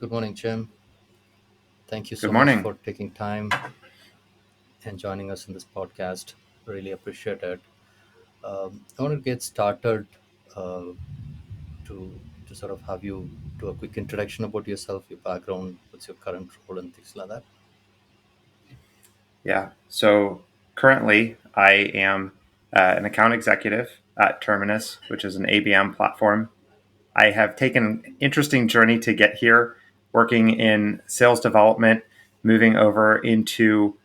Good morning, Jim. Thank you Good so much morning. for taking time and joining us in this podcast. Really appreciate it. I want to get started uh, to sort of have you do a quick introduction about yourself, your background, what's your current role, and things like that. Yeah. So currently, I am an account executive at Terminus, which is an ABM platform. I have taken an interesting journey to get here, working in sales development, moving over into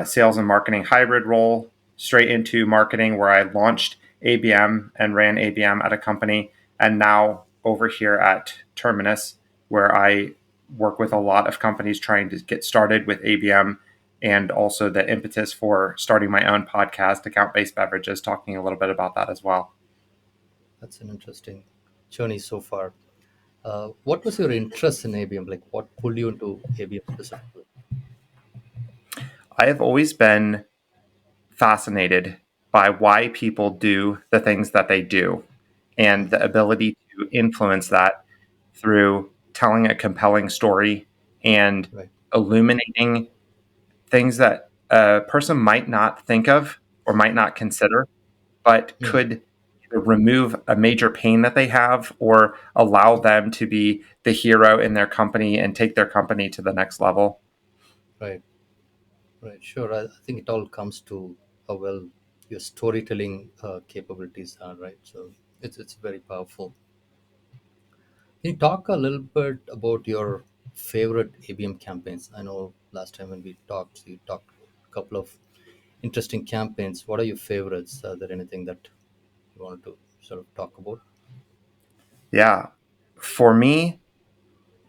sales and marketing hybrid role, straight into marketing, where I launched ABM and ran ABM at a company, and now over here at Terminus, where I work with a lot of companies trying to get started with ABM, and also the impetus for starting my own podcast, Account Based Beverages, talking a little bit about that as well. That's an interesting journey so far. What was your interest in ABM? Like, what pulled you into ABM specifically? I have always been fascinated by why people do the things that they do and the ability to influence that through telling a compelling story and Right. illuminating things that a person might not think of or might not consider, but Hmm. could either remove a major pain that they have or allow them to be the hero in their company and take their company to the next level. Right. Right. Sure. I think it all comes to how well your storytelling capabilities are. Right. So it's very powerful. Can you talk a little bit about your favorite ABM campaigns? I know last time when we talked, you talked a couple of interesting campaigns. What are your favorites? Are there anything that you wanted to sort of talk about? Yeah. For me,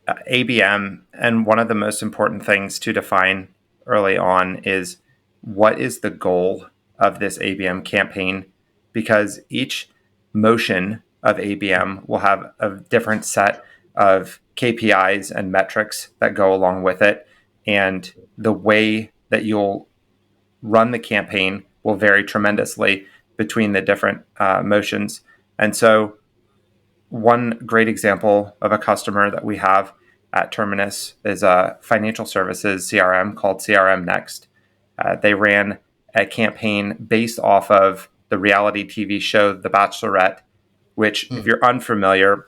ABM, and one of the most important things to define early on is what is the goal of this ABM campaign? Because each motion of ABM will have a different set of KPIs and metrics that go along with it. And the way that you'll run the campaign will vary tremendously between the different motions. And so one great example of a customer that we have at Terminus is a financial services CRM called CRM Next. They ran a campaign based off of the reality TV show The Bachelorette, which, if Hmm. you're unfamiliar,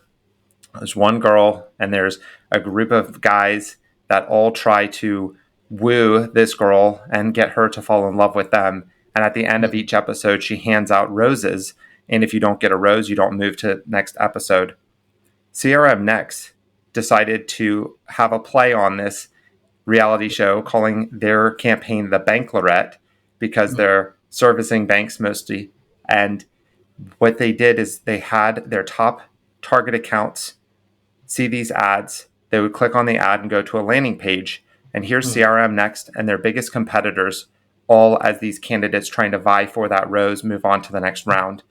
there's one girl and there's a group of guys that all try to woo this girl and get her to fall in love with them. And at the end of Hmm. each episode, she hands out roses. And if you don't get a rose, you don't move to next episode. CRM Next decided to have a play on this reality show, calling their campaign the Banklorette because Hmm. they're servicing banks mostly. And what they did is they had their top target accounts see these ads. They would click on the ad and go to a landing page. And here's Hmm. CRM Next and their biggest competitors, all as these candidates trying to vie for that rose, move on to the next round.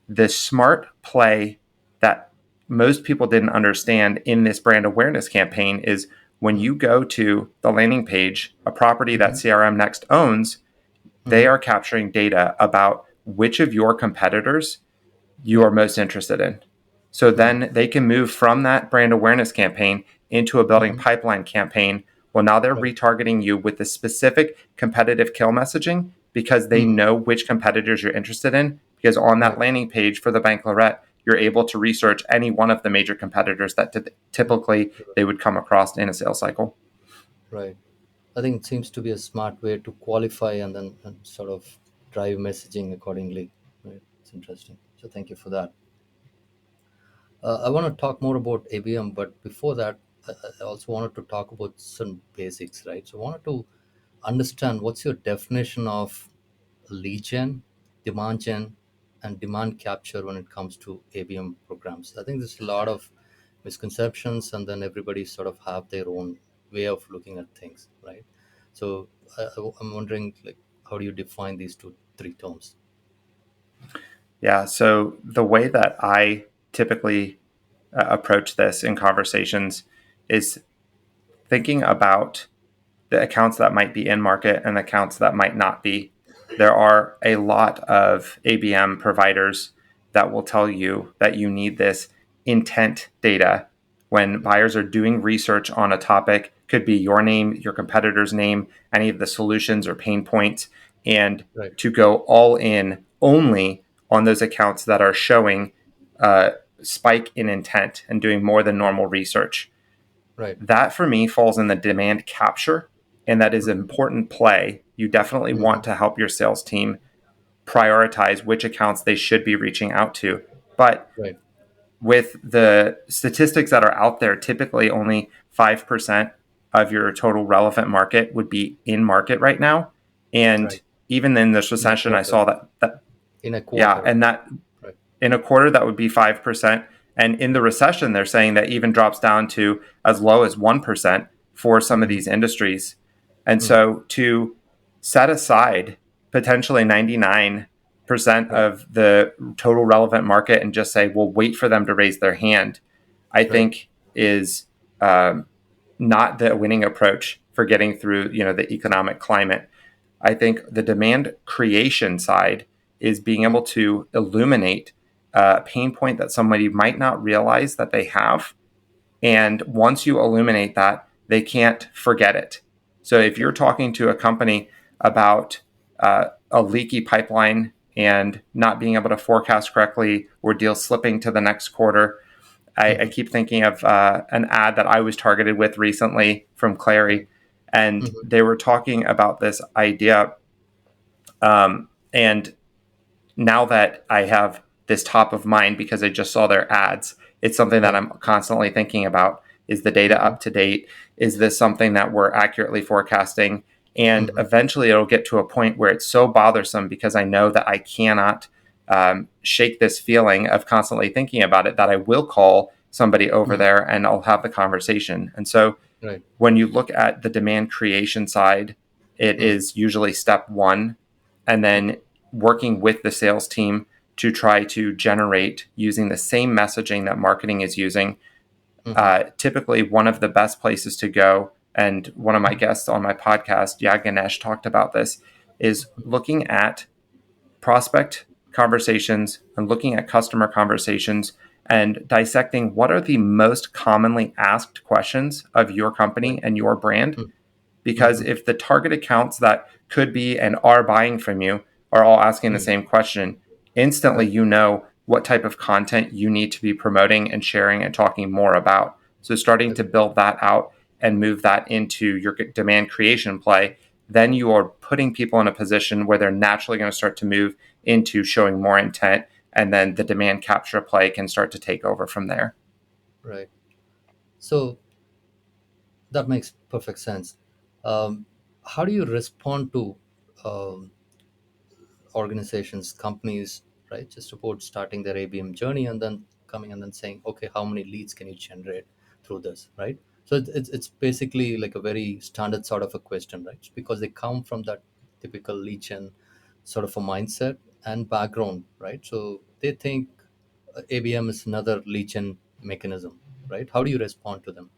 The smart play that most people didn't understand in this brand awareness campaign is when Hmm. you go to the landing page, a property that Hmm. CRM Next owns, they Hmm. are capturing data about which of your competitors you are Right. most interested in. So Hmm. then they can move from that brand awareness campaign into a building Hmm. pipeline campaign. Well, now they're Right. retargeting you with the specific competitive kill messaging because they Hmm. know which competitors you're interested in. Because on that Right. landing page for the Bank Lorette, you're able to research any one of the major competitors that typically they would come across in a sales cycle. Right. I think it seems to be a smart way to qualify and then and sort of drive messaging accordingly. Right. It's interesting. So thank you for that. I want to talk more about ABM, but before that, I also wanted to talk about some basics, right? So I wanted to understand what's your definition of lead gen, and demand capture when it comes to ABM programs. I think there's a lot of misconceptions, and then everybody sort of have their own way of looking at things, right? So I'm wondering, like, how do you define these three terms? Yeah. So the way that I typically approach this in conversations is thinking about the accounts that might be in market and the accounts that might not be. There are a lot of ABM providers that will tell you that you need this intent data when buyers are doing research on a topic, could be your name, your competitor's name, any of the solutions or pain points, and Right. to go all in only on those accounts that are showing a spike in intent and doing more than normal research. Right. That for me falls in the demand capture, and that is an Mm-hmm. important play. You definitely Mm-hmm. want to help your sales team prioritize which accounts they should be reaching out to. But Right. with the statistics that are out there, typically only 5% of your total relevant market would be in market right now. And Right. even in this In a recession, I quarter. saw that In a yeah, quarter. and that Right. in a quarter, that would be 5%. And in the recession, they're saying that even drops down to as low as 1% for some of Mm-hmm. these industries. And Mm. so to set aside potentially 99% Right. of the total relevant market and just say, we'll wait for them to raise their hand, I Right. think is not the winning approach for getting through, the economic climate. I think the demand creation side is being Mm. able to illuminate a pain point that somebody might not realize that they have. And once you illuminate that, they can't forget it. So if you're Right. talking to a company about a leaky pipeline and not being able to forecast correctly or deals slipping to the next quarter, I Mm-hmm. keep thinking of an ad that I was targeted with recently from Right. Clary, and Mm-hmm. they were talking about this idea. And now that I have this top of mind because I just saw their ads, it's something that Right. I'm constantly thinking about. Is the data Mm-hmm. up to date? Is this something that we're accurately forecasting? And Mm-hmm. eventually it'll get to a point where it's so bothersome because I know that I cannot shake this feeling of constantly thinking about it that I will call somebody over Mm. there and I'll have the conversation. And so Right. when you look at the demand creation side, it Mm. is usually step one, and then working with the sales team to try to generate using the same messaging that marketing is using. Mm-hmm. Typically, one of the best places to go, and one of my guests on my podcast, Ganesh, talked about this, is looking at prospect conversations and looking at customer conversations and dissecting what are the most commonly asked questions of your Right. company and your brand. Mm. Because Mm-hmm. if the target accounts that could be and are buying from you are all asking the Mm. same question, instantly Right. you know what type of content you need to be promoting and sharing and talking more about. So starting to Agree. build that out and move that into your demand creation play, then you are putting people in a position where they're naturally going to start to move into showing more intent, and then the demand capture play can start to take over from there. Right. So that makes perfect sense. Um, how do you respond to um, organizations, companies, right, just about starting their ABM journey and then coming and then saying, okay, how many leads can you generate through this, right? So it's basically like a very standard sort of a question, right? It's because they come from that typical lead gen sort of a mindset and background, right? So they think ABM is another lead gen mechanism, right? How do you respond to them?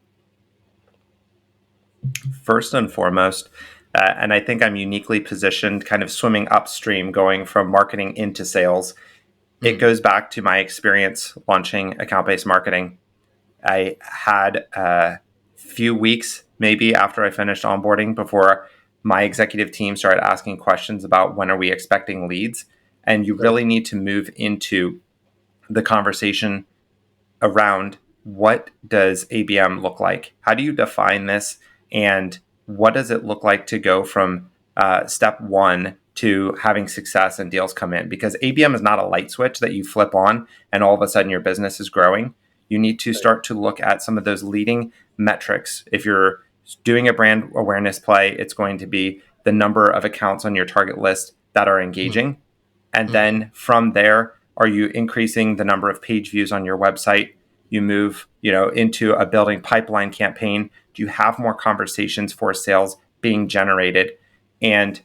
First and foremost, and I think I'm uniquely positioned, kind of swimming upstream, going from marketing into sales. It Mm, goes back to my experience launching account based marketing. I had a few weeks, maybe after I finished onboarding, before my executive team started asking questions about when are we expecting leads. And you right, really need to move into the conversation around what does ABM look like? How do you define this? And what does it look like to go from step one to having success and deals come in? Because ABM is not a light switch that you flip on and all of a sudden your business is growing. You need to right. start to look at some of those leading metrics. If you're doing a brand awareness play, it's going to be the number of accounts on your target list that are Mm, engaging, and mm, then from there, are you increasing the number of page views on your website? You move, into a building pipeline campaign. Do you have more conversations for sales being generated? And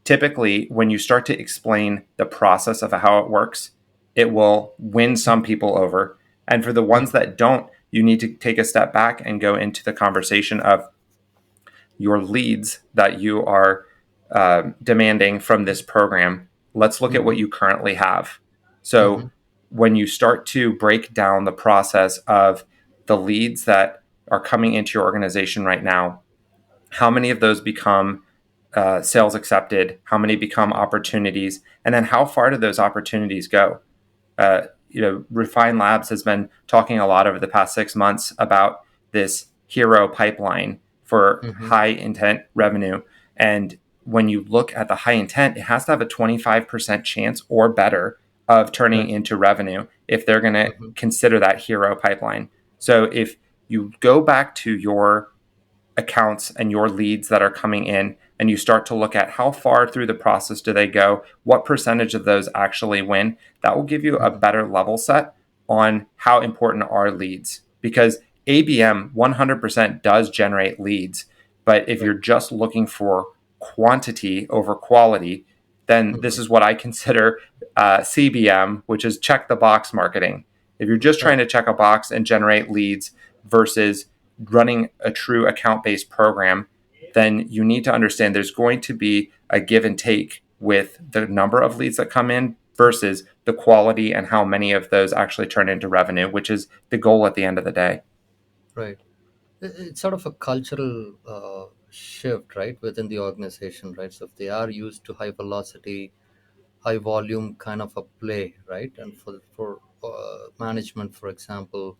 typically, when you start to explain the process of how it works, it will win some people over. And for the mm, ones that don't, you need to take a step back and go into the conversation of your leads that you are demanding from this program. Let's look at mm, what you currently have. So mm, when you start to break down the process of the leads that are coming into your organization right now, how many of those become sales accepted, how many become opportunities, and then how far do those opportunities go? Refine Labs has been talking a lot over the past 6 months about this hero pipeline for Mm-hmm. high intent revenue. And when you look at the high intent, it has to have a 25% chance or better of turning Right. into revenue if they're going to Mm-hmm. consider that hero pipeline. So if you go back to your accounts and your leads that are coming in, and you start to look at how far through the process do they go, what percentage of those actually win, that will give you a Mm-hmm. better level set on how important are leads. Because ABM 100% does generate leads, but if you're Right. just looking for quantity over quality, then this Mm-hmm. is what I consider CBM, which is check the box marketing. If you're just trying Right. to check a box and generate leads versus running a true account based program, then you need to understand there's going to be a give and take with the number of leads that come in versus the quality and how many of those actually turn into revenue, which is the goal at the end of the day. Right. It's sort of a cultural shift, right, within the organization, right? So if they are used to high velocity, high volume kind of a play, right, and for management, for example,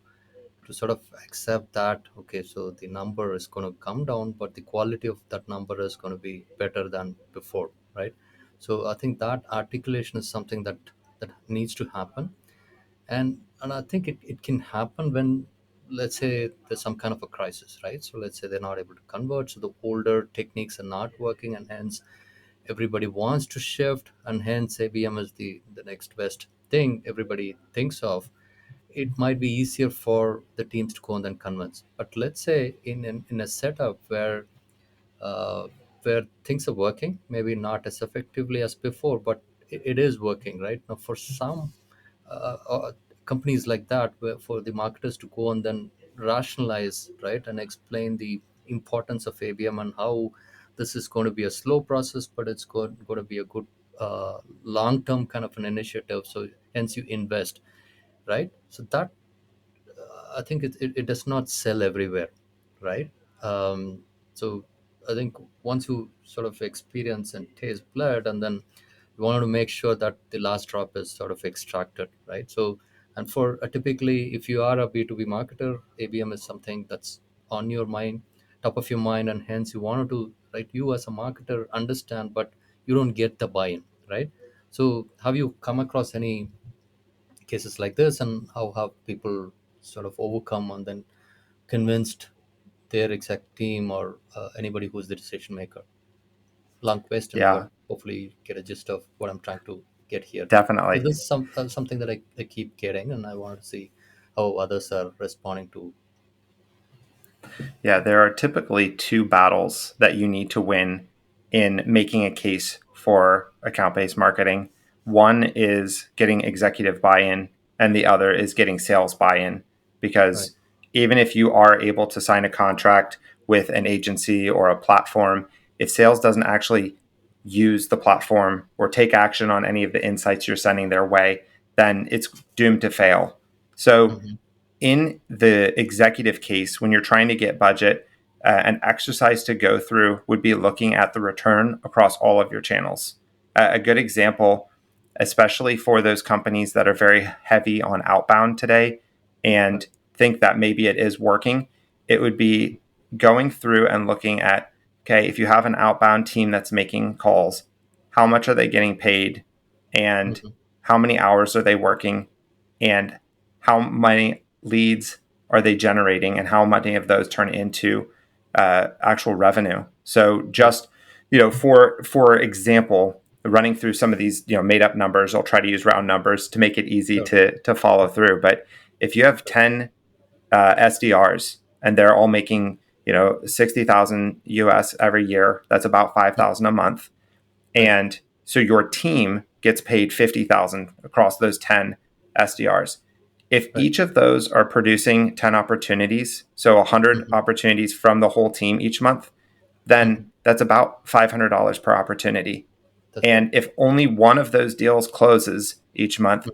to sort of accept that, okay, so the number is going to come down, but the quality of that number is going to be better than before, right? So I think that articulation is something that needs to happen. And I think it can happen when, let's say, there's some kind of a crisis, right? So let's say they're not able to convert, so the older techniques are not working, and hence everybody wants to shift, and hence ABM is the next best thing everybody thinks of. It might be easier for the teams to go and then convince. But let's say in a setup uh, where things are working, maybe not as effectively as before, but it is working, right? Now, for some companies like that, where for the marketers to go and then rationalize, right, and explain the importance of ABM and how this is going to be a slow process, but it's going to be a good long term kind of an initiative. So, hence, you invest, right? So, that I think it does not sell everywhere, right? So I think once you sort of experience and taste blood, and then you want to make sure that the last drop is sort of extracted, right? So, and for typically, if you are a B2B marketer, ABM is something that's on your mind, top of your mind, and hence you wanted to, right? You as a marketer understand, but you don't get the buy-in, right? So, have you come across any cases like this, and how have people sort of overcome and then convinced their exact team or anybody who's the decision maker? Long question, but Yeah, hopefully you get a gist of what I'm trying to get here, because definitely. this is something that I keep getting, and I want to see how others are responding to. Yeah, there are typically two battles that you need to win in making a case for account based marketing. One is getting executive buy in, and the other is getting sales buy in. Right. Because even if you are able to sign a contract with an agency or a platform, if sales doesn't actually use the platform or take action on any of the insights you're sending their way, then it's doomed to fail. So Hmm. in the executive case, when you're trying to get budget, an exercise to go through would be looking at the return across all of your channels. A good example, especially for those companies that are very heavy on outbound today Right. and think that maybe it is working, it would be going through and looking at, okay, if you have an outbound team that's making calls, how much are they getting paid, and Hmm. how many hours are they working, and how many leads are they generating, and how many of those turn into actual revenue. So Right. just for example, running through some of these made up numbers, I'll try to use round numbers to make it easy Sure. to follow through. But if you have 10 SDRs and they're all making 60,000 US every year, that's about Mhm. 5,000 a month, Right. and so your team gets paid 50,000 across those 10 SDRs. If Right. each of those are producing 10 opportunities, so 100 Hmm. opportunities from the whole team each month, then Hmm. that's about $500 per opportunity. That's right. And if only one of those deals closes each month, Mhm.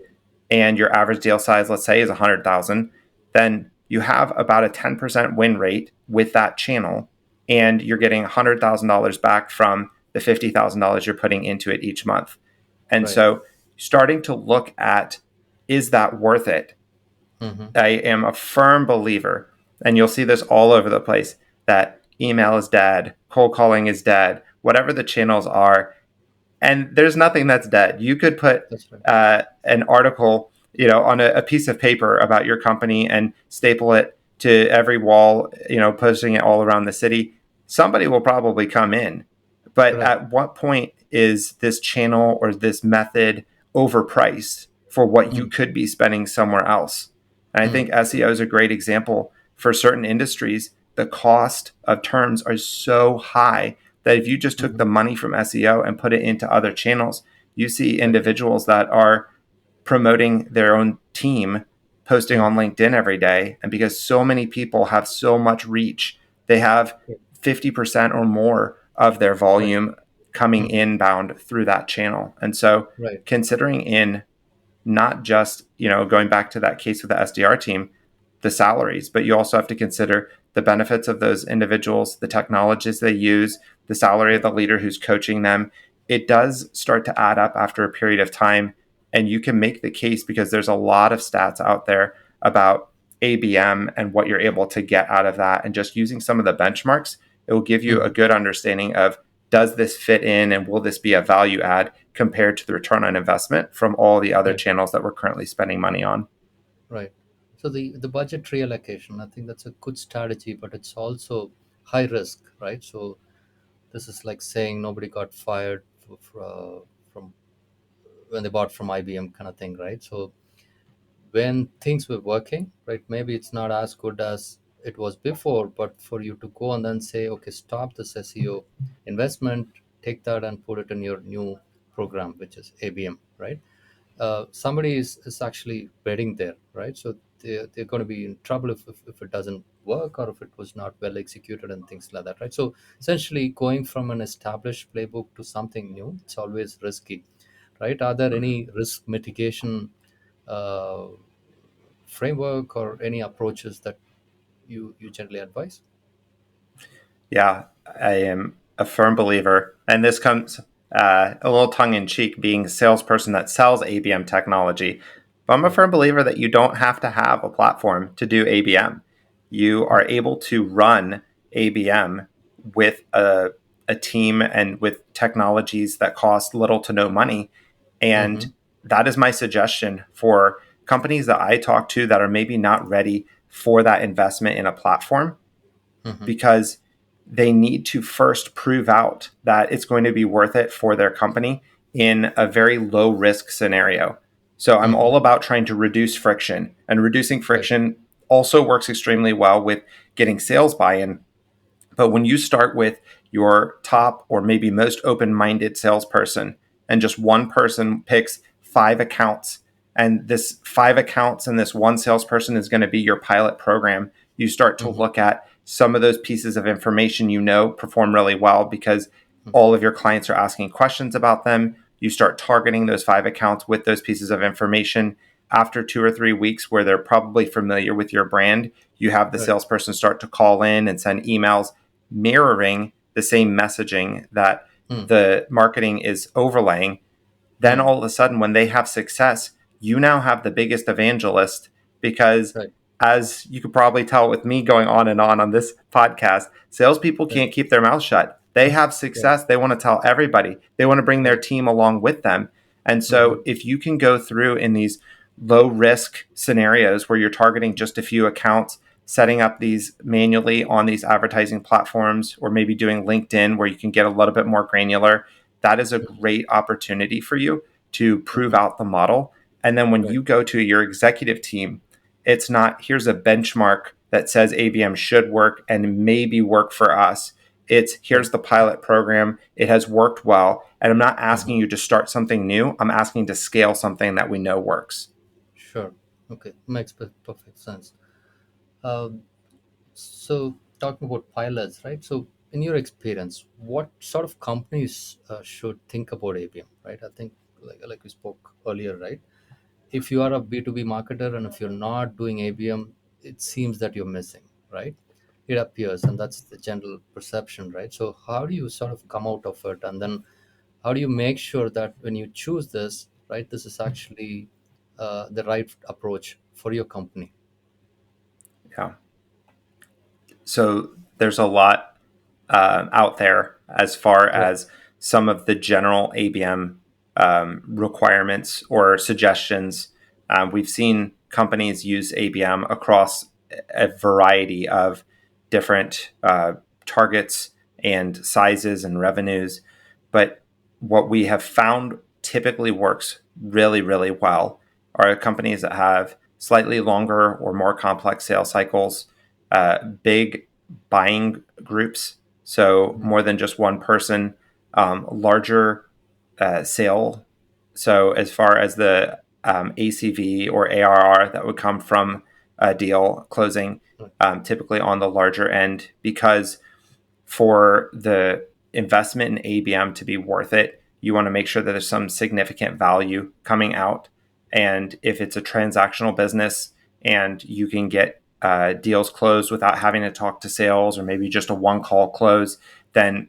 and your average deal size, let's say, is 100,000, then you have about a 10% win rate with that channel, and you're getting $100,000 back from the $50,000 you're putting into it each month. And Right. so starting to look at, is that worth it? Mm-hmm. I am a firm believer, and you'll see this all over the place, that email is dead, cold calling is dead, whatever the channels are, and there's nothing that's dead. You could put That's right. an article, on a piece of paper about your company and staple it to every wall, posting it all around the city. Somebody will probably come in. But Correct. at what point is this channel or this method overpriced for what you Mm. could be spending somewhere else? And I Mm. think SEO is a great example. For certain industries, the cost of terms are so high that if you just took Mm-hmm. the money from SEO and put it into other channels, you see Right. individuals that are promoting their own team, posting Mm. on LinkedIn every day. And because so many people have so much reach, they have Right. 50% or more of their Right. volume coming Mm. inbound through that channel. And so Right. considering in not just, going back to that case with the SDR team, the salaries, but you also have to consider the benefits of those individuals, the technologies they use, the salary of Right. the leader who's coaching them. It does start to add up after a period of time. And you can make the case, because there's a lot of stats out there about ABM and what you're able to get out of that. And just using some of the benchmarks, it will give you a Mm-hmm. good understanding of, does this fit in and will this be a value add compared to the return on investment from all the other Right. channels that we're currently spending money on. Right. So the budget reallocation, I think that's a good strategy, but it's also high risk, right? So this is like saying nobody got fired from when they bought from IBM, kind of thing, right? So when things were working, right, maybe it's not as good as it was before, but for you to go and then say, okay, stop this SEO investment, take that and put it in your new program, which is ABM, right? Somebody is actually betting there, right? So they're going to be in trouble if it doesn't work, or if it was not well executed and things like that, right? So essentially going from an established playbook to something new, it's always risky, right? Are there any risk mitigation uh, framework or any approaches that you generally advise? Yeah, I am a firm believer, and this comes a little tongue in cheek, being a salesperson that sells ABM technology. But I'm a Right. firm believer that you don't have to have a platform to do ABM. You are able to run ABM with a team and with technologies that cost little to no money. And Mm-hmm. that is my suggestion for companies that I talk to that are maybe not ready for that investment in a platform, Mm-hmm. because they need to first prove out that it's going to be worth it for their company in a very low risk scenario. So I'm Mm-hmm. all about trying to reduce friction, and reducing Right. friction also works extremely well with getting sales buy in. But when you start with your top or maybe most open minded salesperson, and just one person picks five accounts, and this five accounts and this one salesperson is going to be your pilot program, you start to Mm-hmm. look at some of those pieces of information, perform really well because Mm-hmm. all of your clients are asking questions about them. You start targeting those five accounts with those pieces of information. After 2 or 3 weeks, where they're probably familiar with your brand, you have the Right. salesperson start to call in and send emails mirroring the same messaging that Mm. the marketing is overlaying. Then Mm. all of a sudden, when they have success, you now have the biggest evangelist, because, Right. as you could probably tell with me going on this podcast, salespeople Right. can't keep their mouth shut. They have Right. success. They want to tell everybody. They want to bring their Right. team along with them. And Mm-hmm. so, if you can go through in these low risk scenarios where you're targeting just a few accounts, setting up these manually on these advertising platforms, or maybe doing LinkedIn where you can get a little bit more granular, that is a great opportunity for you to prove Mm-hmm. out the model. And then when Right. you go to your executive team, it's not, here's a benchmark that says ABM should work and maybe work for us. It's, Right. here's the pilot program. It has worked well. And I'm not Mm-hmm. asking you to start something new. I'm asking to scale something that we know works. Sure. Okay. Makes perfect sense. Um, so talking about pilots, right? So in your experience, what sort of companies should think about ABM, right? I think like we spoke earlier, right? If you are a B2B marketer and if you're not doing ABM, it seems that you're missing, right? It appears, and that's the general perception, right? So how do you sort of come out of it, and then how do you make sure that when you choose this, right, this is actually the right approach for your company? Yeah. So there's a lot out there as far Right. as some of the general ABM requirements or suggestions. We've seen companies use ABM across a variety of different targets and sizes and revenues. But what we have found typically works really, really well are companies that have slightly longer or more complex sales cycles, big buying groups, so Mhm. more than just one person, larger sale. So as far as the ACV or ARR that would come from a deal closing, Right. typically on the larger end, because for the investment in ABM to be worth it, you want to make sure that there's some significant value coming out. And if it's a transactional business and you can get deals closed without having to talk to sales, or maybe just a one call close, then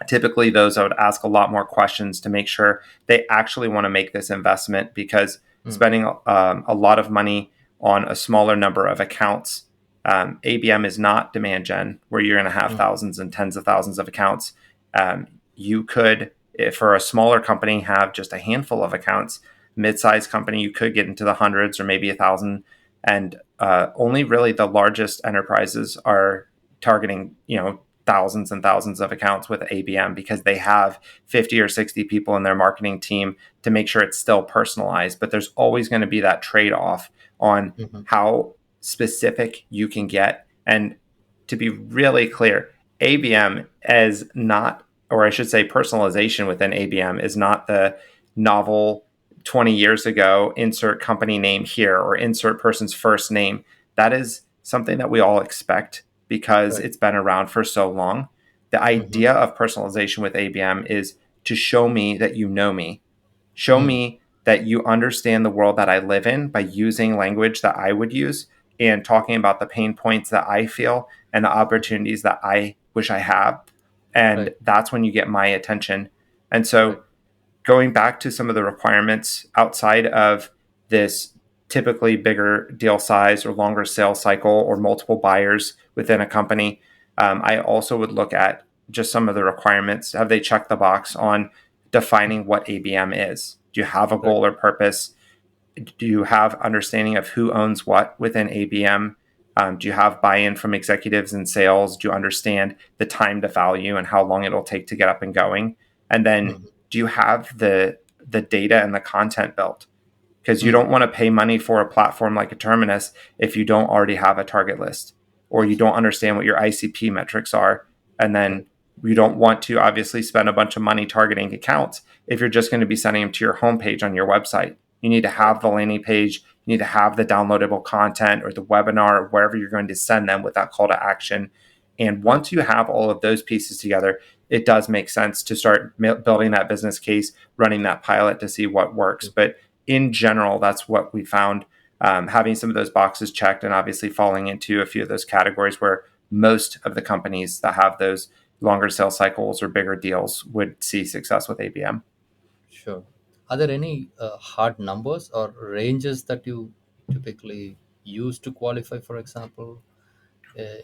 typically those I would ask a lot more questions to make sure they actually want to make this investment, because Mm. spending a lot of money on a smaller number of accounts, ABM is not demand gen where you're going to have Mm. thousands and tens of thousands of accounts. You could, if for a smaller company, have just a handful of accounts. Mid-sized company, you could get into the hundreds or maybe 1,000, and only really the largest enterprises are targeting, thousands and thousands of accounts with ABM, because they have 50 or 60 people in their marketing team to make sure it's still personalized. But there's always going to be that trade off on Mhm. how specific you can get. And to be really clear, ABM is not, or I should say, personalization within ABM is not the novel 20 years ago, insert company name here or insert person's first name. That is something that we all expect because Right. it's been around for so long. The Mhm. idea of personalization with ABM is to show me that you know me, show Mm. me that you understand the world that I live in by using language that I would use and talking about the pain points that I feel and the opportunities that I wish I have. And Right. that's when you get my attention. And Right. so going back to some of the requirements outside of this typically bigger deal size or longer sales cycle or multiple buyers within a company, I also would look at just some of the requirements. Have they checked the box on defining what ABM is? Do you have a Right. goal or purpose? Do you have understanding of who owns what within ABM? Do you have buy-in from executives and sales? Do you understand the time to value and how long it'll take to get up and going? And then Mhm. do you have the data and the content built? Because you Mm. don't want to pay money for a platform like a Terminus if you don't already have a target list or you don't understand what your ICP metrics are. And Right. then you don't want to obviously spend a bunch of money targeting accounts if you're just going to be sending them to your homepage on your website. You need to Right. have the landing page, you need to have the downloadable content or the webinar or wherever you're going to send them with that call to action. And Right. once you have all of those pieces together, it does make sense to start building that business case, running that pilot to see what works. Mm. But in general, that's what we found. Having some of those boxes checked and obviously falling into a few of those categories where most of the companies that have those longer sales cycles or bigger deals would see success with ABM. Sure. Are there any hard numbers or ranges that you typically use to qualify, for example,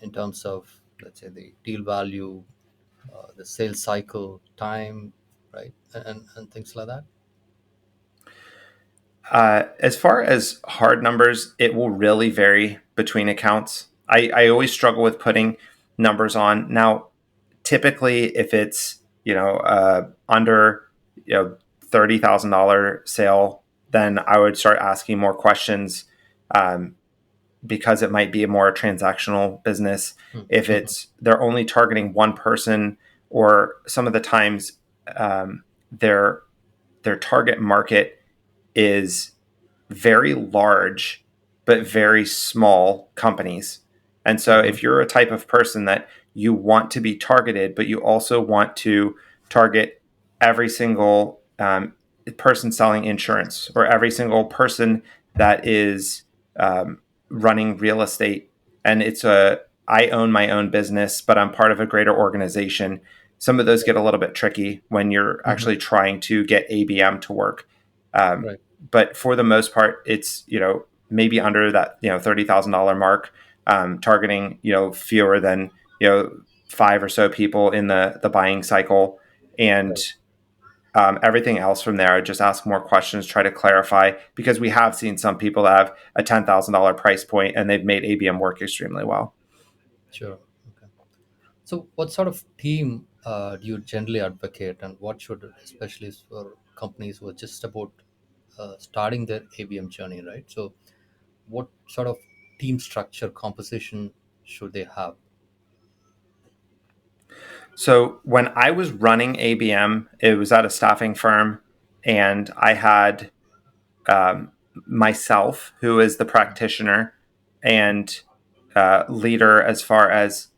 in terms of, let's say, the deal value, the sales cycle time, right, and things like that? As far as hard numbers, it will really vary between accounts. I always struggle with putting numbers on. Now, typically, if it's under $30,000 sale, then I would start asking more questions, um, because it might be a more transactional business. Mm. If Mhm. it's they're only targeting one person, or some of the times their target market is very large but very small companies. And so Mhm. if you're a type of person that you want to be targeted, but you also want to target every single person selling insurance or every single person that is running real estate, and I own my own business, but I'm part of a greater organization. Some of those get a little bit tricky when you're Mm-hmm. actually trying to get ABM to work. Um, Right. but for the most part, it's maybe under that $30,000 mark, targeting fewer than five or so people in the buying cycle, and Right. everything else from there, just ask more questions, try to clarify, because we have seen some people that have a $10,000 price point and they've made ABM work extremely well. Sure. Okay. So, what sort of team do you generally advocate, and what should, especially for companies who are just about starting their ABM journey, right? So, what sort of team structure composition should they have? So when I was running ABM, it was at a staffing firm, and I had um, myself, who is the practitioner and leader as far as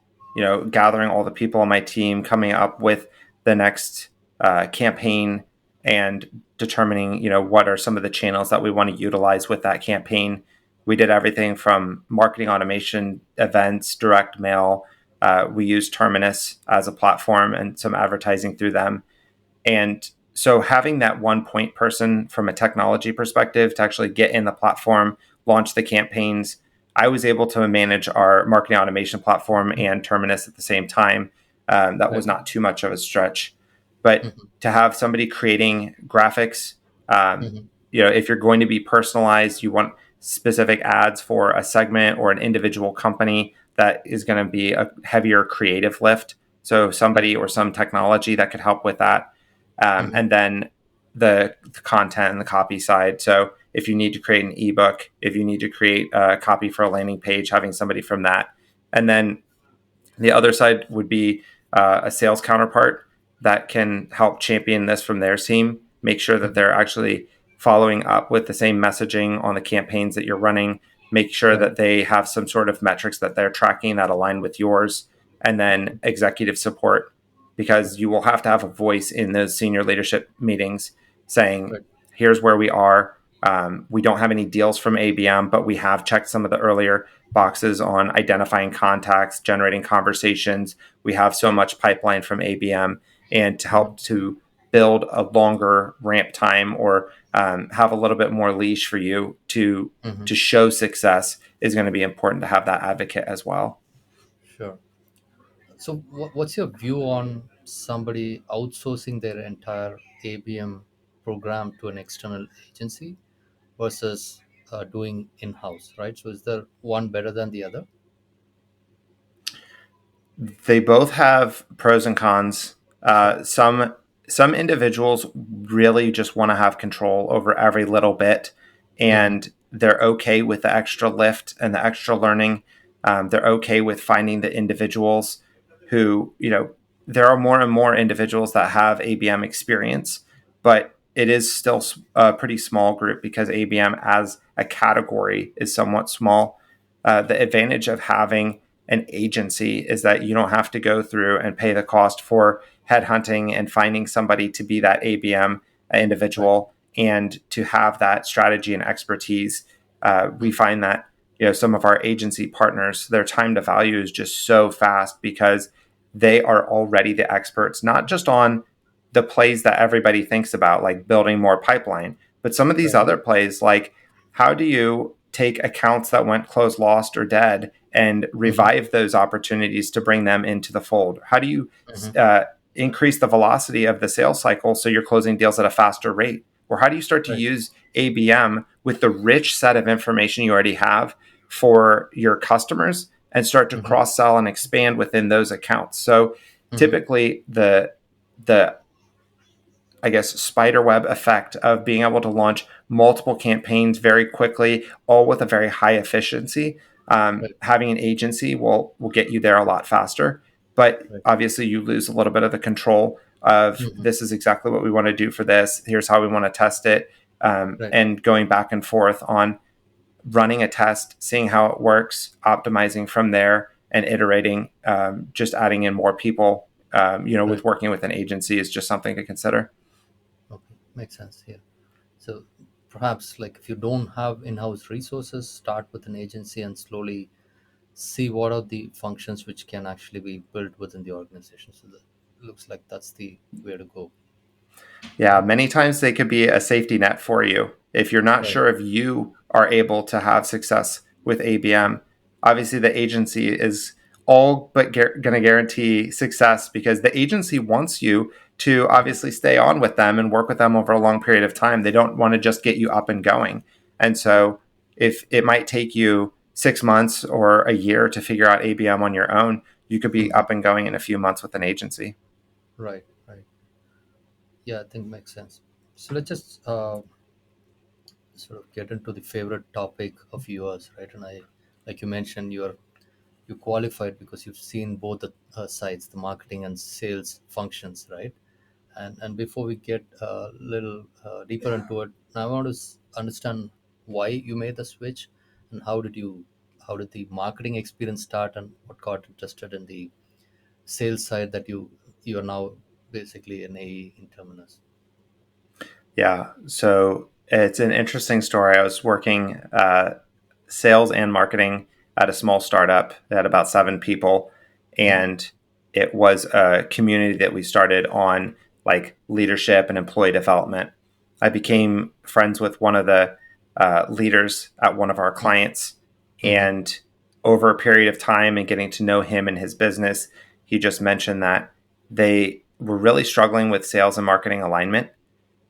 gathering all the people on my team, coming up with the next campaign, and determining what are some of the channels that we want to utilize with that campaign. We did everything from marketing automation, events, direct mail. We used Terminus as a platform and some advertising through them, and so having that one point person from a technology perspective to actually get in the platform, launch the campaigns, I was able to manage our marketing automation platform and Terminus at the same time. That Right. was not too much of a stretch. But Mm-hmm. to have somebody creating graphics, Mm-hmm. if you're going to be personalized, you want specific ads for a segment or an individual company, that is going to be a heavier creative lift. So Right. somebody or some technology that could help with that, Mm-hmm. and then the content and the copy side. So if you need to create an ebook, if you need to create a copy for a landing page, having somebody from that, and then the other side would be a sales counterpart that can help champion this from their team, make sure that Mm-hmm. they're actually following up with the same messaging on the campaigns that you're running, make sure Right. that they have some sort of metrics that they're tracking that align with yours, and then Mm-hmm. executive support, because you will have to have a voice in those senior leadership meetings saying, Right. here's where we are. We don't have any deals from ABM, but we have checked some of the earlier boxes on identifying contacts, generating conversations. We have so much pipeline from ABM, and to Mm-hmm. help to build a longer ramp time, or have a little bit more leash for you Mm-hmm. to show success, is going to be important to have that advocate as well. Sure. So, what's your view on somebody outsourcing their entire ABM program to an external agency versus doing in house, right? So, is there one better than the other? They both have pros and cons. Sure. Some individuals really just want to have control over every little bit, Mm-hmm. and they're okay with the extra lift and the extra learning. They're okay with finding the individuals who, there are more and more individuals that have ABM experience, but it is still a pretty small group because ABM as a category is somewhat small. The advantage of having an agency is that you don't have to go through and pay the cost for headhunting and finding somebody to be that ABM Right. individual, and to have that strategy and expertise. We Mm-hmm. find that some of our agency partners, their time to value is just so fast because they are already the experts, not just on the plays that everybody thinks about, like building more pipeline, but some of these Right. other plays, like how do you take accounts that went closed, lost, or dead, and Mm-hmm. revive those opportunities to bring them into the fold? How do you Mm-hmm. uh, increase the velocity of the sales cycle so you're closing deals at a faster rate? Or how do you start to Right. use ABM with the rich set of information you already have for your customers, and start to Mm-hmm. cross sell and expand within those accounts? So Mm-hmm. typically the I guess, spider web effect of being able to launch multiple campaigns very quickly, all with a very high efficiency. Right. Having an agency will get you there a lot faster, but Right. obviously you lose a little bit of the control of, Mm-hmm. this is exactly what we want to do for this. Here's how we want to test it, Right. and going back and forth on running a test, seeing how it works, optimizing from there, and iterating. Just adding in more people, Right. with working with an agency is just something to consider. Okay. Makes sense. Yeah. So perhaps like if you don't have in-house resources, start with an agency and slowly see what are the functions which can actually be built within the organization. So that looks like that's the way to go, Yeah, right? many times they could be a safety net for you. If you're not Right. sure if you are able to have success with ABM, obviously the agency is all but going to guarantee success because the agency wants you to obviously stay on with them and work with them over a long period of time. They don't want to just get you up and going. And Right. so if it might take you 6 months or a year to figure out ABM on your own, you could be Mhm. up and going in a few months with an agency. Right. Right. Yeah, I think makes sense. So let's just sort of get into the favorite topic of yours, right? And I, like you mentioned, you qualified because you've seen both the sides, the marketing and sales functions, right? And before we get a little deeper into it, I want to understand why you made the switch, and how did the marketing experience start, and what got interested in the sales side that you are now basically an AE in Terminus. Yeah. So it's an interesting story. I was working sales and marketing at a small startup that had about 7 people. Mm-hmm. And it was a community that we started on like leadership and employee development. I Sure. became friends with one of the leaders at one of our clients. Mm-hmm. And over a period of time and getting to know him and his business, he just mentioned that they were really struggling with sales and marketing alignment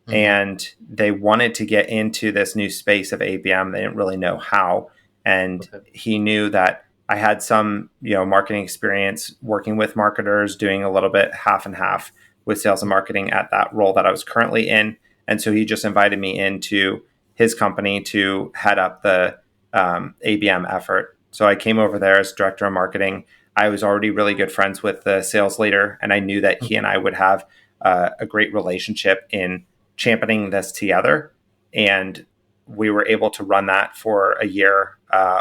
Mm-hmm. and they wanted to get into this new space of ABM. They didn't really know how. And Okay. he knew that I had some, marketing experience working with marketers, doing a little bit half and half with sales and marketing at that role that I was currently in. And so he just invited me into his company to head up the ABM effort. So I came over there as director of marketing. I was already really good friends with the sales leader, and I knew that he Mm-hmm. and I would have a great relationship in championing this together. And we were able to run that for a year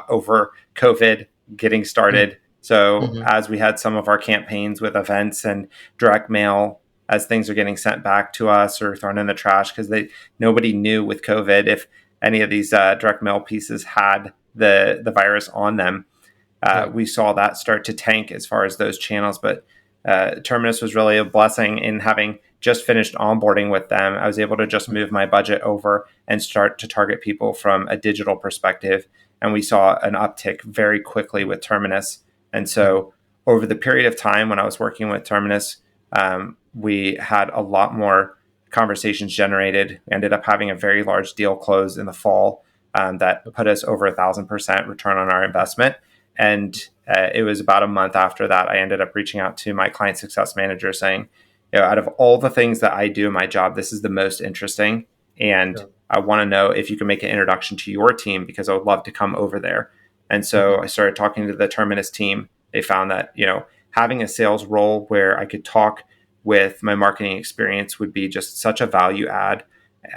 over COVID getting started. So, Mm-hmm. as we had some of our campaigns with events and direct mail, as things are getting sent back to us or thrown in the trash, because nobody knew with COVID if any of these direct mail pieces had the virus on them. Right. We saw that start to tank as far as those channels. But Terminus was really a blessing in having just finished onboarding with them. I was able to just Mm-hmm. move my budget over and start to target people from a digital perspective. And we saw an uptick very quickly with Terminus. And Mm-hmm. so, over the period of time when I was working with Terminus, we had a lot more conversations generated. We ended up having a very large deal close in the fall that put us over 1,000% return on our investment. And it was about a month after that, I ended up reaching out to my client success manager saying, out of all the things that I do in my job, this is the most interesting. And Sure. I want to know if you can make an introduction to your team because I would love to come over there. And Mm-hmm. so I started talking to the Terminus team. They found that, having a sales role where I could talk with my marketing experience would be just such a value add.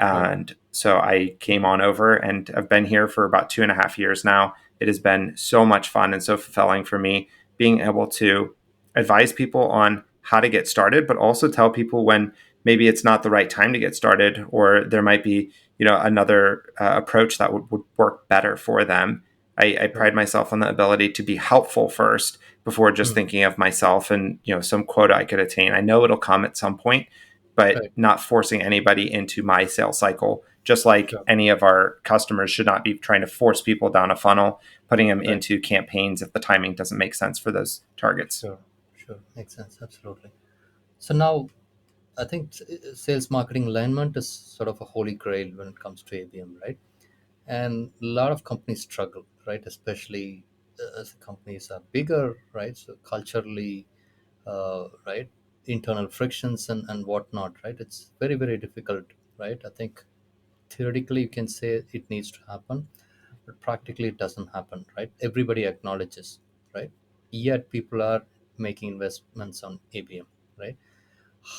Right. And so I came on over and I've been here for about 2.5 years now. It has been so much fun and so fulfilling for me being able to advise people on how to get started, but also tell people when maybe it's not the right time to get started, or there might be, another approach that would work better for them. I Right. pride myself on the ability to be helpful first before just Mm. thinking of myself and, some quota I could attain. I know it'll come at some point, but Right. not forcing anybody into my sales cycle, just like Sure. any of our customers should not be trying to force people down a funnel, putting them Right. into campaigns if the timing doesn't make sense for those targets. Sure. Sure. Makes sense. Absolutely. So now I think sales marketing alignment is sort of a holy grail when it comes to ABM, right? And a lot of companies struggle, right? Especially as the companies are bigger, right? So culturally, right, internal frictions and whatnot, right? It's very very difficult, right? I think theoretically you can say it needs to happen, but practically it doesn't happen, right? Everybody acknowledges, right? Yet people are making investments on ABM, right?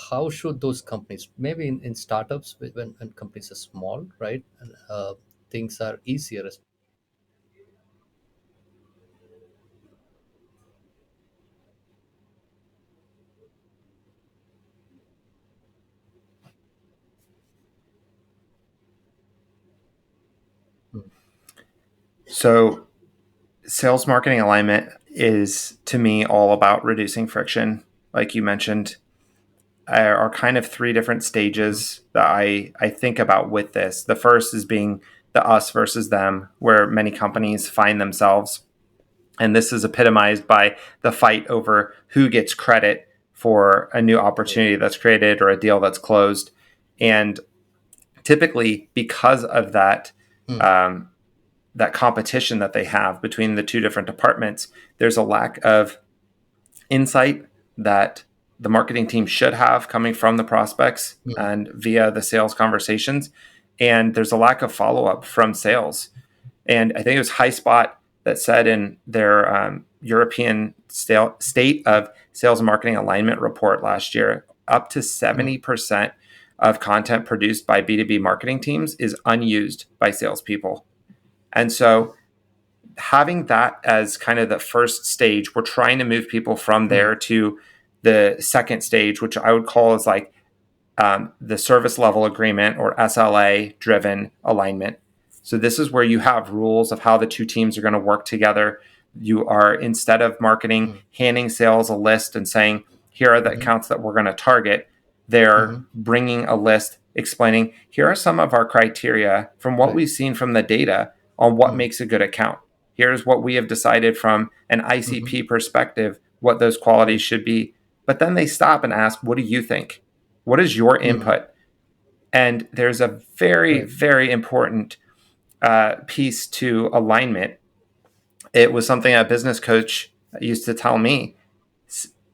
How should those companies, maybe in startups, when companies are small, right, and things are easier. So, sales marketing alignment is to me all about reducing friction. Like you mentioned, are kind of three different Mhm. stages that I think about with this. The first is being the us versus them, where many companies find themselves. And this is epitomized by the fight over who gets credit for a new Right. opportunity that's created or a deal that's closed. And typically, because of Mm. um, that competition that they have between the two different departments, there's a lack of insight that the marketing team should have coming from the prospects Mm. and via the sales conversations. And there's a lack of follow up from sales. And I think it was Highspot that said in their European state of sales and marketing alignment report last year, up to Mm. 70% of content produced by B2B marketing teams is unused by salespeople. And so having that as kind of the first stage, we're trying to move people from Mm. there to the second stage, which I would call is like the service level agreement or SLA driven alignment. So this is where you have rules of how the two teams are going to work together. You are, instead of marketing, Mm. handing sales a list and saying, here are the Mhm. accounts that we're going to target. They're Mhm. bringing a list explaining, here are some of our criteria from what Right. we've seen from the data on what Mm. makes a good account. Here's what we have decided from an Mhm. ICP perspective, what those qualities Right. should be. But then they stop and ask, what do you think? What is your Mhm. input? And there's a very, Right. very important piece to alignment. It was something a business coach used to tell me: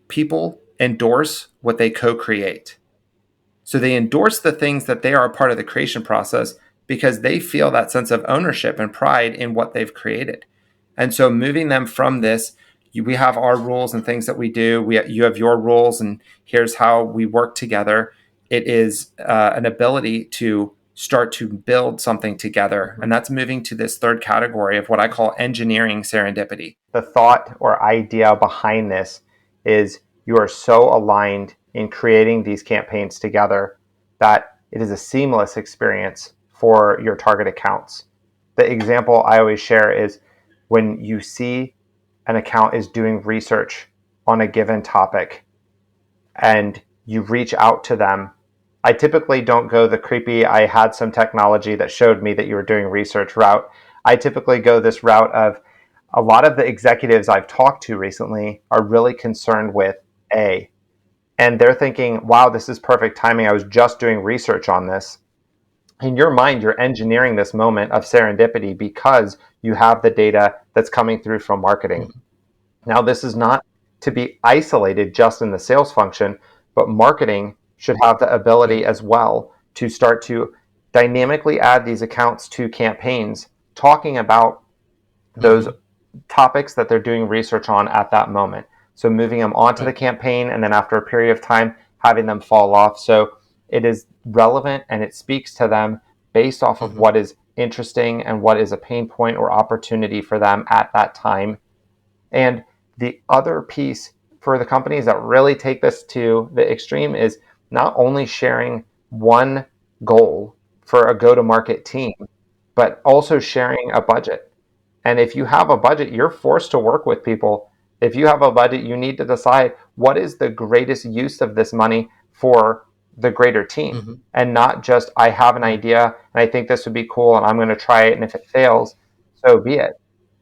people endorse what they co create. So they endorse the things that they are a part of the creation process because they feel that sense of ownership and pride in what they've created. And so moving them from this, we have our rules and things that we do. You have your rules, and here's how we work together. It is an ability to start to build something together. Mhm. And that's moving to this third category of what I call engineering serendipity. The thought or idea behind this is you are so aligned in creating these campaigns together that it is a seamless experience for your target accounts. The example I always share is when you see an account is doing research on a given topic and you reach out to them. I typically don't go the creepy, I had some technology that showed me that you were doing research route. I typically go this route of a lot of the executives I've talked to recently are really concerned with A, and they're thinking, wow, this is perfect timing. I was just doing research on this. In your mind, you're engineering this moment of serendipity because you have the data that's coming through from marketing. Mhm. Now, this is not to be isolated just in the sales function, but marketing should have the ability Right. as well to start to dynamically add these accounts to campaigns, talking about those Mhm. topics that they're doing research on at that moment. So moving them onto the Right. campaign and then after a period of time, having them fall off. So it is relevant and it speaks to them based off of Mhm. what is interesting and what is a pain point or opportunity for them at that time. And the other piece for the companies that really take this to the extreme is not only sharing one goal for a go to market team, but also sharing a budget. And if you have a budget, you're forced to work with people. If you have a budget, you need to decide what is the greatest use of this money for the greater team. Mhm. And not just, I have an Right. idea and I think this would be cool and I'm going to try it. And if it fails, so be it.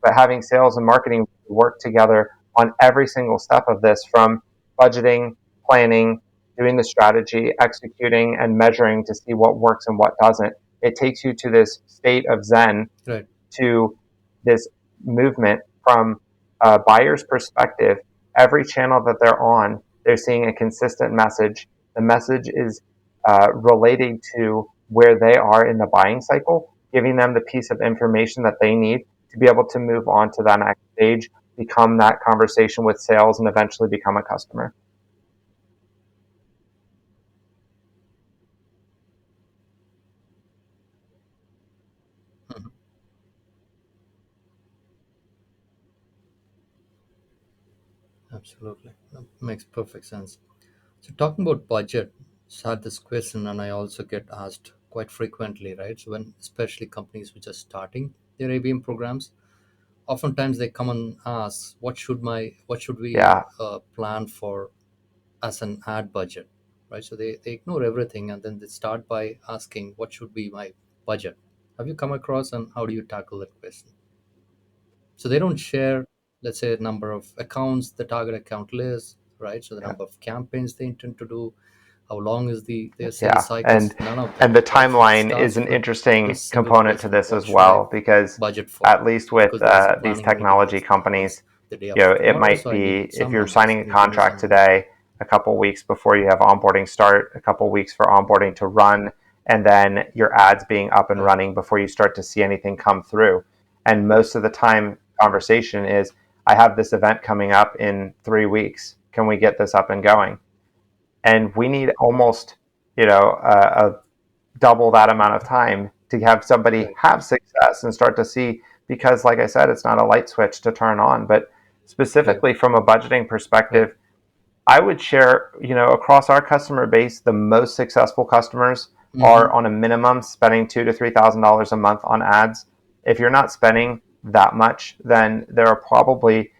But having sales and marketing work together on every single step of this, from budgeting, planning, doing the strategy, executing, and measuring to see what works and what doesn't, it takes you to this state of Zen, Right. to this movement from a buyer's perspective. Every channel that they're on, they're seeing a consistent message. The message is relating to where they are in the buying cycle, giving them the piece of information that they need to be able to move on to that next stage, become that conversation with sales, and eventually become a customer. Mhm. Absolutely. That makes perfect sense. So talking about budget, so I had this question and I also get asked quite frequently, right? So when especially companies which are starting their ABM programs, oftentimes they come and ask, what should we Yeah. plan for as an ad budget, right? So they ignore everything and then they start by asking, what should be my budget? Have you come across, and how do you tackle that question? So they don't share, let's say, number of accounts the target account lists, right? So the Yeah. number of campaigns they intend to do, how long is their sales Yeah. cycles, none of And that, the right? So it timeline is starts an with interesting this single component to question, this what as should I well, because budget for? at least with Because there is a these planning meeting technology that companies, is the day you know, after it tomorrow, might so I need be if some you're numbers, signing a need to know contract some numbers. today, a couple weeks before you have onboarding start, a couple weeks for onboarding to run, and then your ads being up and Right. running before you start to see anything come through. And most of the time, conversation is, I have this event coming up in 3 weeks. Can we get this up and going? And we need almost, a double that amount of time to have somebody Right. have success and start to see, because like I said, it's not a light switch to turn on. But Right. specifically from a budgeting Right. perspective, I would share, across our customer base, the most successful customers Mm-hmm. are on a minimum spending $2,000 to $3,000 a month on ads. If you're not spending that much, then there are probably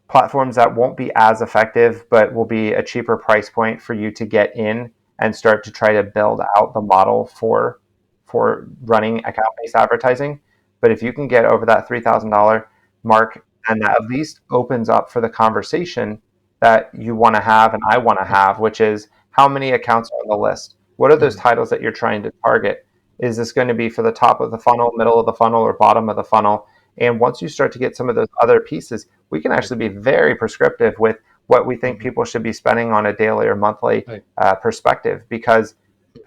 platforms that won't be as effective, but will be a cheaper price point for you to get in and start to try to build out the model for running account-based advertising. But if you can get over that $3,000 mark, and that at least opens up for the conversation that you want to have and I want to Right. have, which is, how many accounts are on the list? What are those Mm-hmm. titles that you're trying to target? Is this going to be for the top of the funnel, middle of the funnel, or bottom of the funnel? And once you start to get some of those other pieces, we can Right. actually be very prescriptive with what we think Mm-hmm. people should be spending on a daily or monthly Right. perspective. Because,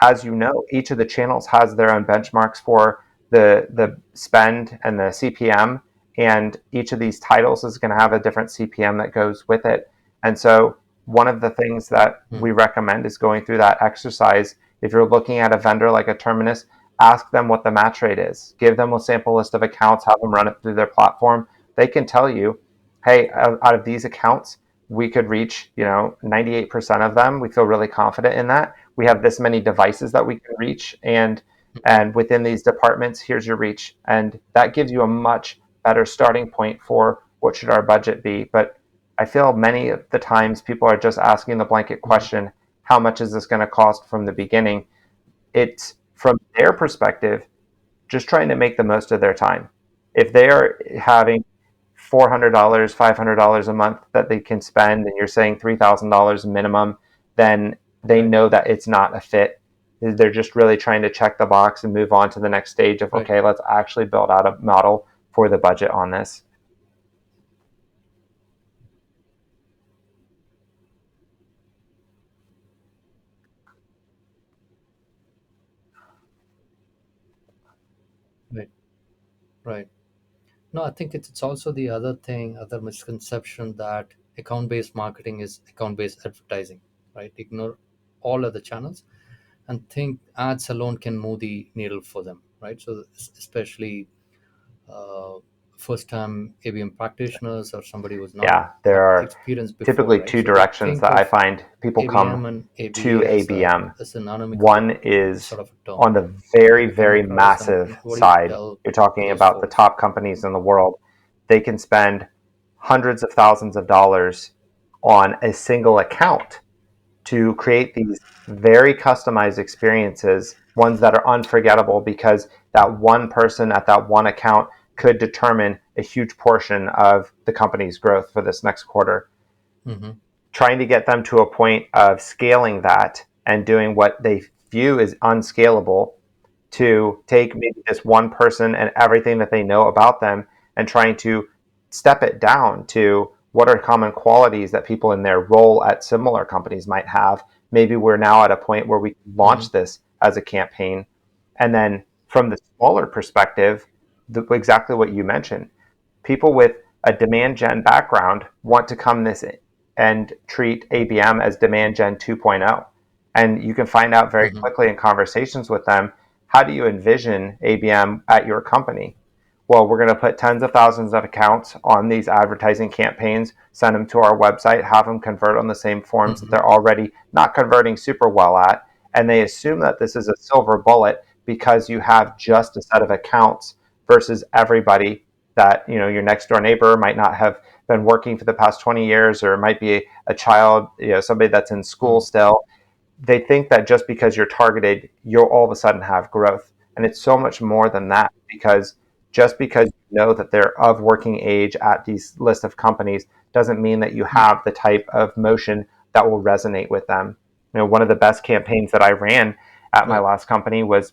as you know, each of the channels has their own benchmarks for the spend and the CPM, and each of these titles is going to have a different CPM that goes with it. And so, one of the things that we Mm-hmm. recommend is going through that exercise. If you're looking at a vendor like a Terminus, ask them what the match rate is. Give them a sample list of accounts, have them run it through their platform. They can tell you, hey, out of these accounts, we could reach, 98% of them. We feel really confident in that. We have this many devices that we can reach, Mm-hmm. and within these departments, here's your reach. And that gives you a much better starting point for what should our budget be. But I feel many of the times people are just asking the blanket Mm-hmm. question, how much is this going to cost from the beginning? It's from their perspective, just trying to make the most of their time. If they are having $400, $500 a month that they can spend, and you're saying $3,000 minimum, then they Right. know that it's not a fit. They're just really trying to check the box and move on to the next stage of, Right. okay, let's actually build out a model for the budget on this. Right. Right. No, I think it's also the other thing, other misconception, that account-based marketing is account-based advertising, right? Ignore all other channels and think ads alone can move the needle for them, right? So especially uh, first-time ABM practitioners or somebody who's not Yeah, there had are experience before, typically right? two So they directions think that I of find people come ABM and to ABA ABM. as synonymical One is sort of a term. on the very, Have you come very across, massive and what do you side. tell You're to talking those about the folks? top companies in the world. They can spend hundreds of thousands of dollars on a single account to create these very customized experiences, ones that are unforgettable, because that one person at that one account could determine a huge portion of the company's growth for this next quarter. Mm-hmm. Trying to get them to a point of scaling that and doing what they view as unscalable, to take maybe this one person and everything that they know about them, and trying to step it down to what are common qualities that people in their role at similar companies might have. Maybe we're now at a point where we can Mm-hmm. launch this as a campaign. And then from the smaller perspective, exactly what you mentioned, people with a demand gen background want to come this and treat ABM as demand gen 2.0. And you can find out very Mm-hmm. quickly in conversations with them, how do you envision ABM at your company? Well, we're going to put tens of thousands of accounts on these advertising campaigns, send them to our website, have them convert on the same forms that Mm-hmm. they're already not converting super well at. And they assume that this is a silver bullet because you have just a set of accounts versus everybody. that, your next door neighbor might not have been working for the past 20 years, or it might be a child, somebody that's in school Mm, still. They think that just because you're targeted, you'll all of a sudden have growth. And it's so much more than that, because just because you know that they're of working age at these list of companies doesn't mean that you mm, have the type of motion that will resonate with them. One of the best campaigns that I ran at my right, last company was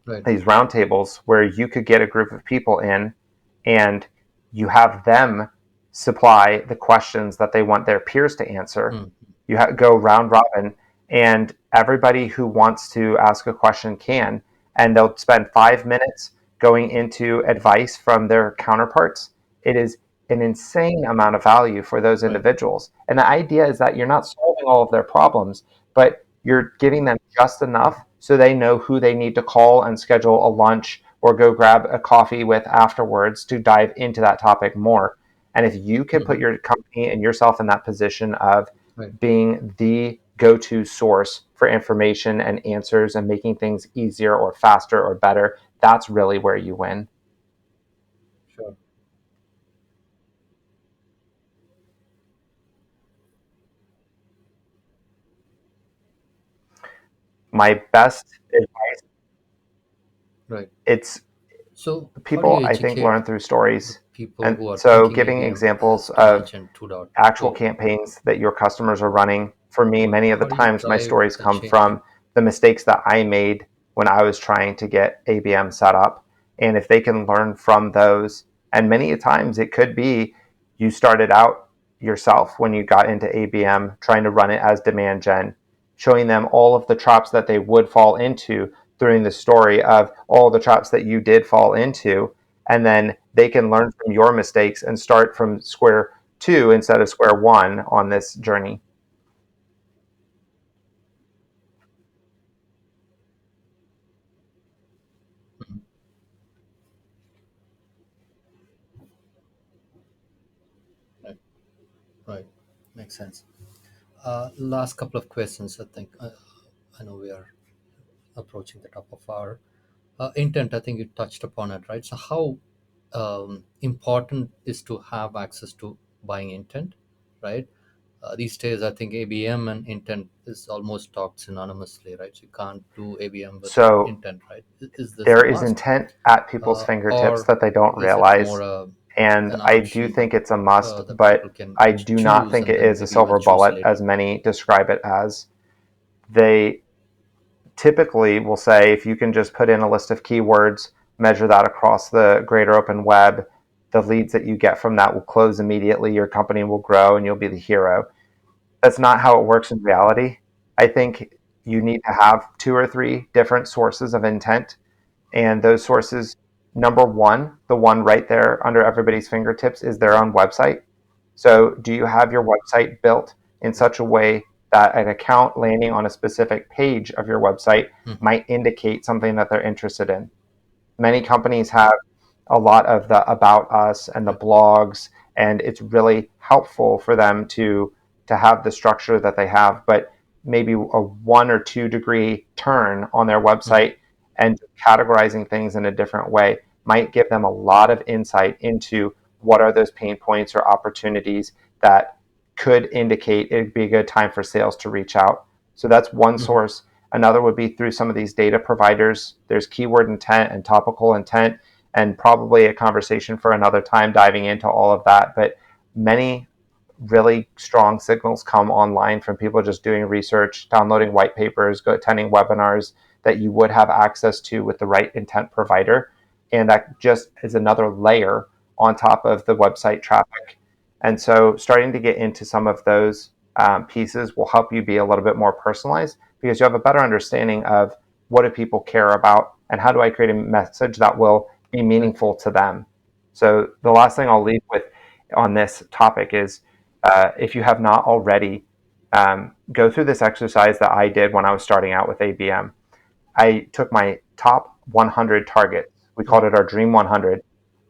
right. these roundtables where you could get a group of people in, and you have them supply the questions that they want their peers to answer. Mm, Go round robin, and everybody who wants to ask a question can, and they'll spend 5 minutes going into advice from their counterparts. It is an insane amount of value for those right. individuals. And the idea is that you're not solving all of their problems, but you're giving them just enough so they know who they need to call and schedule a lunch or go grab a coffee with afterwards to dive into that topic more. And if you can put Hmm. your company and yourself in that position of Right. being the go to source for information and answers and making things easier or faster or better, that's really where you win. Sure. My best advice, Right. it's So, how do people, you I think, educate learn through the stories. people And who are so thinking giving ABM examples to of Agent 2.0? actual campaigns that your customers are running. For me, many of the How do you times my drive stories the come change? from the mistakes that I made when I was trying to get ABM set up. And if they can learn from those, and many times it could be you started out yourself when you got into ABM trying to run it as demand gen, showing them all of the traps that they would fall into during the story of all the traps that you did fall into. And then they can learn from your mistakes and start from square two instead of square one on this journey. Mhm. Right. Right. Makes sense. Last couple of questions. I think I know we are approaching the top of our intent. I think you touched upon it, right? So, how important is to have access to buying intent, right? These days, I think ABM and intent is almost talked synonymously, right? So you can't do ABM without So intent, right? Is this a there is must, intent at people's fingertips or that they don't is it more realize. And an I do option think it's a must, that people but can I do not choose think and it then is a maybe even silver choose bullet as later? many describe it as. They typically will say if you can just put in a list of keywords, measure that across the greater open web, the leads that you get from that will close immediately, your company will grow, and you'll be the hero. That's not how it works in reality. I think you need to have two or three different sources of intent. And those sources, number one, the one right there under everybody's fingertips, is their own website. So, do you have your website built in Right. such a way that an account landing on a specific page of your website Mhm. might indicate something that they're interested in? Many companies have a lot of the about us and the Right. blogs, and it's really helpful for them to have the structure that they have. But maybe a 1 or 2 degree turn on their Mhm. website and categorizing things in a different way might give them a lot of insight into what are those pain points or opportunities that could indicate it'd be a good time for sales to reach out. So that's one Mhm. source. Another would be through some of these data providers. There's keyword intent and topical intent, and probably a conversation for another time diving into all of that. But many really strong signals come online from people just doing research, downloading white papers, attending webinars that you would have access to with the right intent provider. And that just is another layer on top of the website traffic. And so starting to get into some of those pieces will help you be a little bit more personalized, because you have a better understanding of what do people care about and how do I create a message that will be Right. meaningful to them. So the last thing I'll leave with on this topic is if you have not already, go through this exercise that I did when I was starting out with ABM. I took my top 100 targets. We called Right. it our Dream 100.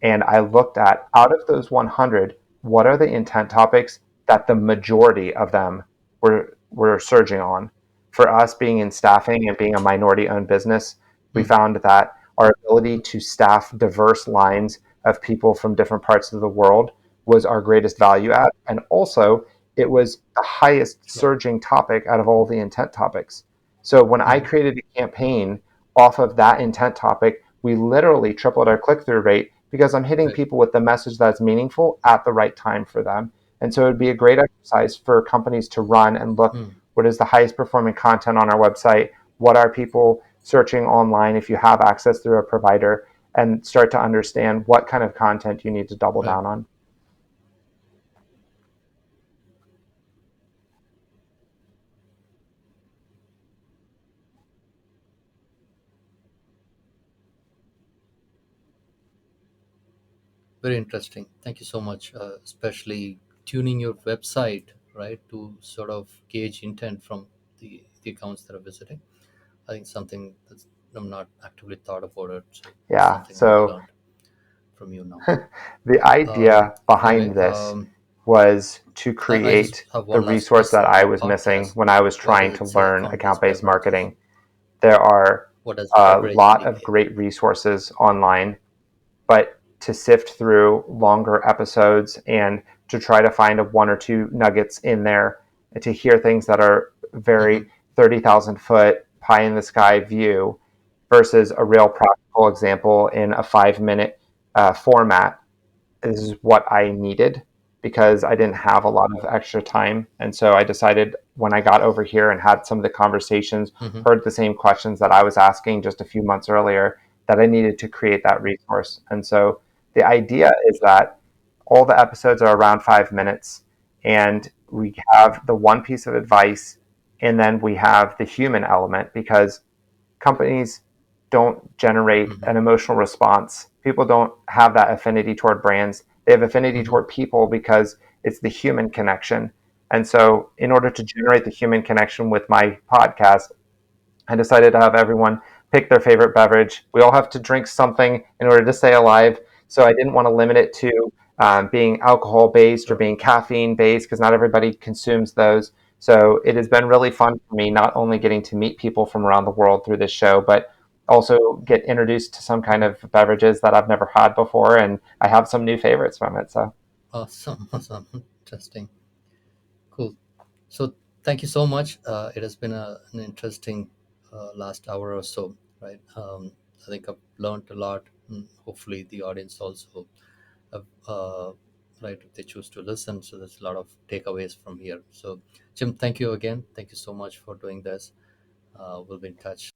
And I looked at, out of those 100, what are the intent topics that the majority of them were surging on? For us being in staffing and being a minority owned business, we Mhm. found that our ability to staff diverse lines of people from different parts of the world was our greatest value add. And also, it was the highest Sure. surging topic out of all the intent topics. So when I Hmm. created a campaign off of that intent topic, we literally tripled our click through rate because I'm hitting Right. people with the message that's meaningful at the right time for them. And so it would be a great exercise for companies to run and look Mm. what is the highest performing content on our website, what are people searching online if you have access through a provider, and start to understand what kind of content you need to double Right. down on. Very interesting. Thank you so much. Especially tuning your website, right, to sort of gauge intent from the accounts that are visiting. I think something that's I'm not actively thought about it. So it's Yeah. something I've So learned from you now. the idea Anyway, behind this was to I just create have the one last resource that question on I your was missing podcast. when I was Why trying does to it say learn account-based account based beverages? marketing. There are What does a beverage lot of indicate? great resources online, but to sift through longer episodes and to try to find a one or two nuggets in there and to hear things that are Mm-hmm. very 30,000 foot pie in the sky view versus a real practical example in a 5 minute format is what I needed because I didn't have a lot of extra time. And so I decided when I got over here and had some of the conversations, Mm-hmm. heard the same questions that I was asking just a few months earlier, that I needed to create that resource. And so the idea is that all the episodes are around 5 minutes, and we have the one piece of advice, and then we have the human element because companies don't generate Mm-hmm. an emotional response. People don't have that affinity toward brands. They have affinity Mm-hmm. toward people because it's the human connection. And so, in order to generate the human connection with my podcast, I decided to have everyone pick their favorite beverage. We all have to drink something in order to stay alive. So I didn't want to limit it to being alcohol based or Sure. being caffeine based because not everybody consumes those. So it has been really fun for me, not only getting to meet people from around the world through this show, but also get introduced to some kind Mm-hmm. of beverages that I've never had before. And I have some new favorites from it. So, Awesome. Awesome. Interesting. Cool. So thank you so much. It has been an interesting last hour or so, right? I think I've learned a lot. Hopefully, the audience also, have, right, if they choose to listen. So there's a lot of takeaways from here. So, Jim, thank you again. Thank you so much for doing this. We'll be in touch.